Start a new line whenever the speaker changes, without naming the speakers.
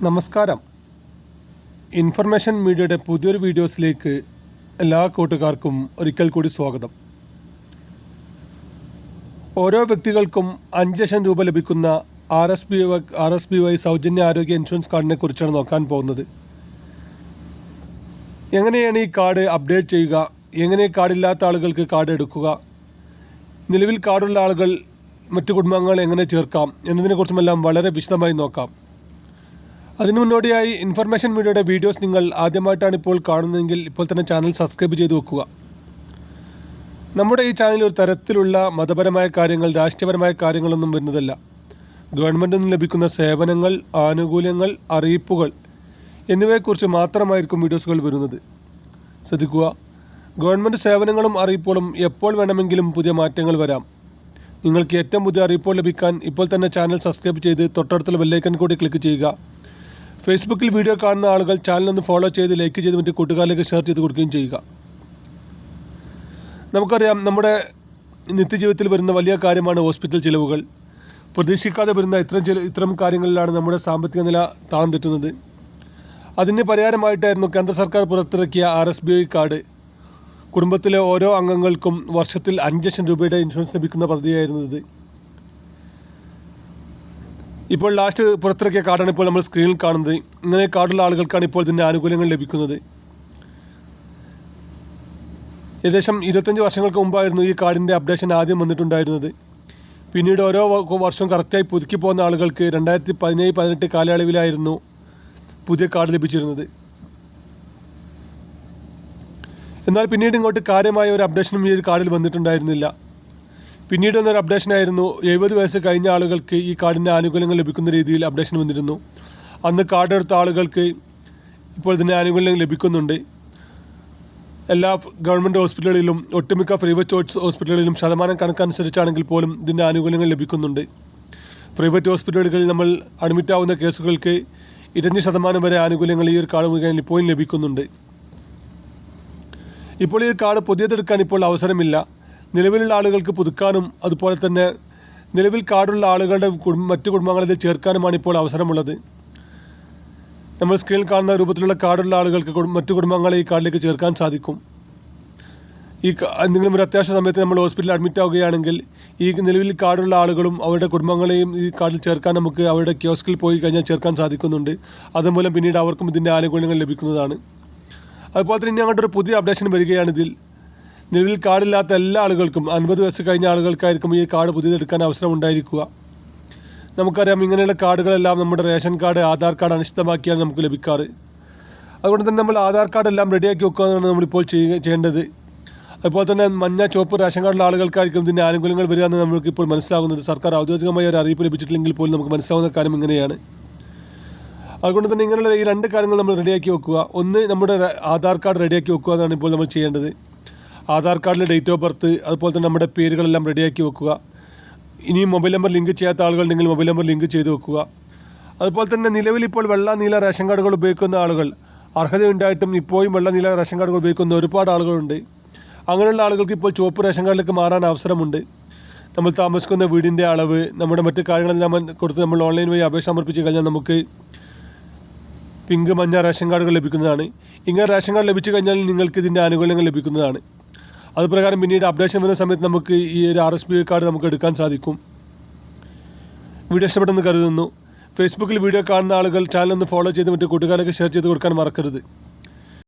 നമസ്കാരം. ഇൻഫർമേഷൻ മീഡിയയുടെ പുതിയൊരു വീഡിയോസിലേക്ക് എല്ലാ കൂട്ടുകാർക്കും ഒരിക്കൽ കൂടി സ്വാഗതം. ഓരോ വ്യക്തികൾക്കും 5 ലക്ഷം രൂപ ലഭിക്കുന്ന RSBY സൗജന്യ ആരോഗ്യ ഇൻഷുറൻസ് കാർഡിനെ കുറിച്ചാണ് നോക്കാൻ പോകുന്നത്. എങ്ങനെയാണ് ഈ കാർഡ് അപ്ഡേറ്റ് ചെയ്യുക, എങ്ങനെ കാർഡില്ലാത്ത ആളുകൾക്ക് കാർഡ് എടുക്കുക, നിലവിൽ കാർഡുള്ള ആളുകൾ മറ്റു കുടുംബങ്ങൾ എങ്ങനെ ചേർക്കാം എന്നതിനെക്കുറിച്ചുമെല്ലാം വളരെ വിശദമായി നോക്കാം. അതിനു മുന്നോടിയായി ഇൻഫർമേഷൻ മീഡിയയുടെ വീഡിയോസ് നിങ്ങൾ ആദ്യമായിട്ടാണ് ഇപ്പോൾ കാണുന്നതെങ്കിൽ ഇപ്പോൾ തന്നെ ചാനൽ സബ്സ്ക്രൈബ് ചെയ്ത് വെക്കുക. നമ്മുടെ ഈ ചാനലിൽ ഒരു തരത്തിലുള്ള മതപരമായ കാര്യങ്ങൾ, രാഷ്ട്രീയപരമായ കാര്യങ്ങളൊന്നും വരുന്നതല്ല. ഗവൺമെൻറ്റിൽ നിന്ന് ലഭിക്കുന്ന സേവനങ്ങൾ, ആനുകൂല്യങ്ങൾ, അറിയിപ്പുകൾ എന്നിവയെക്കുറിച്ച് മാത്രമായിരിക്കും വീഡിയോസുകൾ വരുന്നത്. ശ്രദ്ധിക്കുക, ഗവൺമെൻറ് സേവനങ്ങളും അറിയിപ്പുകളും എപ്പോൾ വേണമെങ്കിലും പുതിയ മാറ്റങ്ങൾ വരാം. നിങ്ങൾക്ക് ഏറ്റവും പുതിയ അറിയിപ്പുകൾ ലഭിക്കാൻ ഇപ്പോൾ തന്നെ ചാനൽ സബ്സ്ക്രൈബ് ചെയ്ത് തൊട്ടടുത്തുള്ള ബെല്ലൈക്കൺ കൂടി ക്ലിക്ക് ചെയ്യുക. ഫേസ്ബുക്കിൽ വീഡിയോ കാണുന്ന ആളുകൾ ചാനലൊന്ന് ഫോളോ ചെയ്ത് ലൈക്ക് ചെയ്ത് മറ്റ് കൂട്ടുകാരിലേക്ക് ഷെയർ ചെയ്ത് കൊടുക്കുകയും ചെയ്യുക. നമുക്കറിയാം, നമ്മുടെ നിത്യജീവിതത്തിൽ വരുന്ന വലിയ കാര്യമാണ് ഹോസ്പിറ്റൽ ചിലവുകൾ. പ്രതീക്ഷിക്കാതെ വരുന്ന ഇത്തരം കാര്യങ്ങളിലാണ് നമ്മുടെ സാമ്പത്തിക നില താളം തെറ്റുന്നത്. അതിന് പരിഹാരമായിട്ടായിരുന്നു കേന്ദ്ര സർക്കാർ പുറത്തിറക്കിയ RSBY കാർഡ്. കുടുംബത്തിലെ ഓരോ അംഗങ്ങൾക്കും വർഷത്തിൽ 5 ലക്ഷം രൂപയുടെ ഇൻഷുറൻസ് ലഭിക്കുന്ന പദ്ധതിയായിരുന്നു ഇത്. ഇപ്പോൾ ലാസ്റ്റ് പുറത്തിറക്കിയ കാർഡാണ് ഇപ്പോൾ നമ്മൾ സ്ക്രീനിൽ കാണുന്നത്. ഇങ്ങനെ കാർഡുള്ള ആളുകൾക്കാണ് ഇപ്പോൾ ഇതിൻ്റെ ആനുകൂല്യങ്ങൾ ലഭിക്കുന്നത്. ഏകദേശം 25 വർഷങ്ങൾക്ക് മുമ്പായിരുന്നു ഈ കാർഡിൻ്റെ അപ്ഡേഷൻ ആദ്യം വന്നിട്ടുണ്ടായിരുന്നത്. പിന്നീട് ഓരോ വർഷവും കറക്റ്റായി പുതുക്കി പോകുന്ന ആളുകൾക്ക് 2017-18 കാലയളവിലായിരുന്നു പുതിയ കാർഡ് ലഭിച്ചിരുന്നത്. എന്നാൽ പിന്നീട് ഇങ്ങോട്ട് കാര്യമായ ഒരു അപ്ഡേഷനും ഈ ഒരു കാർഡിൽ വന്നിട്ടുണ്ടായിരുന്നില്ല. പിന്നീട് വന്നൊരു അപ്ഡേഷനായിരുന്നു 70 വയസ്സ് കഴിഞ്ഞ ആളുകൾക്ക് ഈ കാർഡിൻ്റെ ആനുകൂല്യങ്ങൾ ലഭിക്കുന്ന രീതിയിൽ അപ്ഡേഷൻ വന്നിരുന്നു. അന്ന് കാർഡ് എടുത്ത ആളുകൾക്ക് ഇപ്പോൾ ഇതിൻ്റെ ആനുകൂല്യങ്ങൾ ലഭിക്കുന്നുണ്ട്. എല്ലാ ഗവൺമെൻറ് ഹോസ്പിറ്റലുകളിലും ഒട്ടുമിക്ക പ്രൈവറ്റ് ഹോസ്പിറ്റലുകളിലും ശതമാനം കണക്കനുസരിച്ചാണെങ്കിൽ പോലും ഇതിൻ്റെ ആനുകൂല്യങ്ങൾ ലഭിക്കുന്നുണ്ട്. പ്രൈവറ്റ് ഹോസ്പിറ്റലുകളിൽ നമ്മൾ അഡ്മിറ്റ് ആവുന്ന കേസുകൾക്ക് 20% വരെ ആനുകൂല്യങ്ങൾ ഈ ഒരു കാർഡ് മുഖേന ഇപ്പോഴും ലഭിക്കുന്നുണ്ട്. ഇപ്പോൾ ഈ കാർഡ് പുതിയതെടുക്കാൻ ഇപ്പോൾ അവസരമില്ല. നിലവിലുള്ള ആളുകൾക്ക് പുതുക്കാനും അതുപോലെ തന്നെ നിലവിൽ കാർഡുള്ള ആളുകളുടെ മറ്റു കുടുംബങ്ങളിൽ ചേർക്കാനുമാണ് ഇപ്പോൾ അവസരമുള്ളത്. നമ്മൾ സ്ക്രീനിൽ കാണുന്ന രൂപത്തിലുള്ള കാർഡുള്ള ആളുകൾക്ക് മറ്റു കുടുംബങ്ങളെ ഈ കാർഡിലേക്ക് ചേർക്കാൻ സാധിക്കും. എന്തെങ്കിലും ഒരു അത്യാവശ്യ സമയത്ത് നമ്മൾ ഹോസ്പിറ്റലിൽ അഡ്മിറ്റ് ആവുകയാണെങ്കിൽ ഈ നിലവിൽ കാർഡുള്ള ആളുകളും അവരുടെ കുടുംബങ്ങളെയും ഈ കാർഡിൽ ചേർക്കാൻ നമുക്ക് അവരുടെ കിയോസ്കിൽ പോയി കഴിഞ്ഞാൽ ചേർക്കാൻ സാധിക്കുന്നുണ്ട്. അതുമൂലം പിന്നീട് അവർക്കും ഇതിൻ്റെ ആനുകൂല്യങ്ങൾ ലഭിക്കുന്നതാണ്. അതുപോലെ തന്നെ ഇനി അങ്ങോട്ടൊരു പുതിയ അപ്ഡേഷൻ വരികയാണ്. ഇതിൽ നിലവിൽ കാർഡില്ലാത്ത എല്ലാ ആളുകൾക്കും 50 വയസ്സ് കഴിഞ്ഞ ആളുകൾക്കായിരിക്കും ഈ കാർഡ് പുതിയതെടുക്കാൻ അവസരം ഉണ്ടായിരിക്കുക. നമുക്കറിയാം, ഇങ്ങനെയുള്ള കാർഡുകളെല്ലാം നമ്മുടെ റേഷൻ കാർഡ്, ആധാർ കാർഡ് അനിശ്ചിതമാക്കിയാണ് നമുക്ക് ലഭിക്കാറ്. അതുകൊണ്ട് തന്നെ നമ്മൾ ആധാർ കാർഡ് എല്ലാം റെഡിയാക്കി വെക്കുകയാണ് നമ്മളിപ്പോൾ ചെയ്യേണ്ടത്. അതുപോലെ തന്നെ മഞ്ഞ, ചുവപ്പ് റേഷൻ കാർഡുള്ള ആളുകൾക്കായിരിക്കും ഇതിൻ്റെ ആനുകൂല്യങ്ങൾ വരിക എന്ന് നമുക്കിപ്പോൾ മനസ്സിലാകുന്നത്. സർക്കാർ ഔദ്യോഗികമായ ഒരു അറിയിപ്പ് ലഭിച്ചിട്ടില്ലെങ്കിൽ പോലും നമുക്ക് മനസ്സിലാവുന്ന കാര്യം ഇങ്ങനെയാണ്. അതുകൊണ്ട് തന്നെ ഇങ്ങനെയുള്ള ഈ 2 കാര്യങ്ങൾ നമ്മൾ റെഡിയാക്കി വെക്കുക. ഒന്ന്, നമ്മുടെ ആധാർ കാർഡ് റെഡിയാക്കി വെക്കുക എന്നാണ് ഇപ്പോൾ നമ്മൾ ചെയ്യേണ്ടത്. ആധാർ കാർഡിലെ ഡേറ്റ് ഓഫ് ബർത്ത്, അതുപോലെ തന്നെ നമ്മുടെ പേരുകളെല്ലാം റെഡിയാക്കി വെക്കുക. ഇനിയും മൊബൈൽ നമ്പർ ലിങ്ക് ചെയ്യാത്ത ആളുകളുണ്ടെങ്കിൽ മൊബൈൽ നമ്പർ ലിങ്ക് ചെയ്ത് വെക്കുക. അതുപോലെ തന്നെ നിലവിൽ ഇപ്പോൾ വെള്ള, നീല റേഷൻ കാർഡുകൾ ഉപയോഗിക്കുന്ന ആളുകൾ, അർഹതയുണ്ടായിട്ടും ഇപ്പോഴും വെള്ള, നീല റേഷൻ കാർഡുകൾ ഉപയോഗിക്കുന്ന ഒരുപാട് ആളുകളുണ്ട്. അങ്ങനെയുള്ള ആളുകൾക്ക് ഇപ്പോൾ ചുവപ്പ് റേഷൻ കാർഡിലേക്ക് മാറാൻ അവസരമുണ്ട്. നമ്മൾ താമസിക്കുന്ന വീടിൻ്റെ അളവ്, നമ്മുടെ മറ്റു കാര്യങ്ങളെല്ലാം കൊടുത്ത് നമ്മൾ ഓൺലൈൻ വഴി അപേക്ഷ സമർപ്പിച്ച് കഴിഞ്ഞാൽ നമുക്ക് പിങ്ക്, മഞ്ഞ റേഷൻ കാർഡുകൾ ലഭിക്കുന്നതാണ്. ഇങ്ങനെ റേഷൻ കാർഡ് ലഭിച്ചു കഴിഞ്ഞാൽ നിങ്ങൾക്ക് ഇതിൻ്റെ ആനുകൂല്യങ്ങൾ ലഭിക്കുന്നതാണ്. അതുപ്രകാരം പിന്നീട് അപ്ഡേഷൻ വരുന്ന സമയത്ത് നമുക്ക് ഈ ഒരു RSBY കാർഡ് നമുക്ക് എടുക്കാൻ സാധിക്കും. വീഡിയോ ഇഷ്ടപ്പെട്ടെന്ന് കരുതുന്നു. ഫേസ്ബുക്കിൽ വീഡിയോ കാണുന്ന ആളുകൾ ചാനൽ ഒന്ന് ഫോളോ ചെയ്ത് മറ്റു കൂട്ടുകാർക്ക് ഷെയർ ചെയ്ത് കൊടുക്കാൻ മറക്കരുത്.